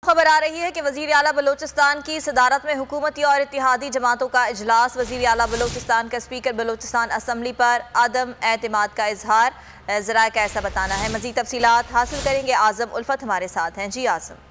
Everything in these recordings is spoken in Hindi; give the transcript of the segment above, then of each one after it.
खबर आ रही है कि वजीर आला बलोचिस्तान की सदारत में हुकूमती और इत्तेहादी जमातों का इजलास। वजीर आला बलोचिस्तान का स्पीकर बलोचिस्तान असम्बली पर अदम एतमाद का इजहार। ज़राए का ऐसा बताना है। मज़ीद तफसीलात हासिल करेंगे। आज़म उल्फत हमारे साथ हैं। जी आज़म,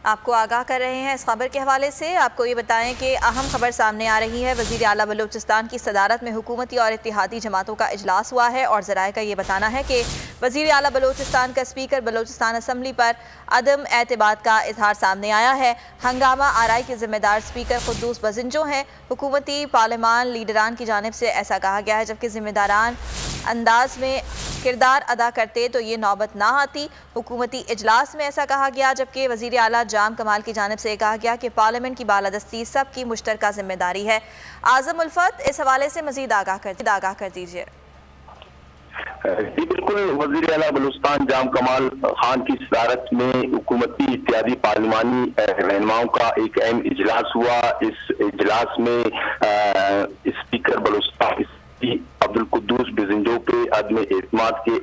आपको आगाह कर रहे हैं इस खबर के हवाले से। आपको ये बताएं कि अहम खबर सामने आ रही है। वज़ीर आला बलोचिस्तान की सदारत में हुकूमती और इत्तेहादी जमातों का इजलास हुआ है और ज़राए का ये बताना है कि वज़ीर आला बलोचिस्तान का स्पीकर बलोचिस्तान असम्बली पर अदम एतमाद का इजहार सामने आया है। हंगामा आराई के ज़िम्मेदार स्पीकर कुद्दूस बज़िंजो हैं। हुकूमती पार्लिमान लीडरान की जानिब से ऐसा कहा गया है, जबकि ज़िम्मेदारान अंदाज में किरदार अदा करते तो ये नौबत ना आती। हुकूमती इजलास में ऐसा कहा गया, जबकि वज़ीर आला जाम कमाल की जानिब से कहा गया कि पार्लियामेंट की बालादस्ती सबकी मुश्तरका जिम्मेदारी है। आज़म उल्फत, इस हवाले से मज़ीद आगाह कर दीजिए। जी बिल्कुल, वज़ीर आला बलूचिस्तान जाम कमाल खान की सदारत में हुकूमती इत्यादी पार्लिमानी रहनुमाओं का एक अहम इजलास हुआ। इस इजलास में स्पीकर बलूचिस्तान अब्दुल कुद्दूस बज़िंजो पे अदम एतमाद के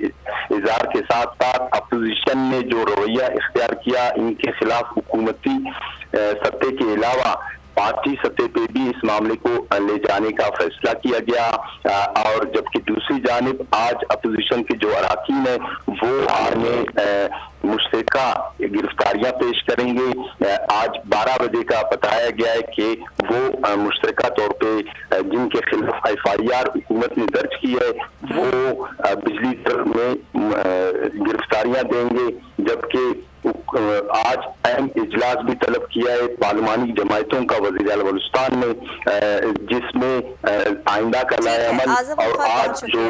इजहार के साथ साथ अपोजिशन ने जो रवैया इख्तियार किया, इनके खिलाफ हुकूमती सत्ते के अलावा पार्टी सतह पे भी इस मामले को ले जाने का फैसला किया गया। और जबकि दूसरी जानिब आज अपोजिशन के जो अराकीन है वो आने मुश्तरका गिरफ्तारियां पेश करेंगे। आज 12 बजे का बताया गया है कि वो मुश्तरका तौर पे जिनके खिलाफ FIR हुकूमत ने दर्ज की है वो बिजली दर में गिरफ्तारियां देंगे। जबकि आज अहम इजलास भी तलब किया है पार्लिमानी जमायतों का वज़ीर आला बलूचिस्तान ने, जिसमें आइंदा का लाएअमल और आज जो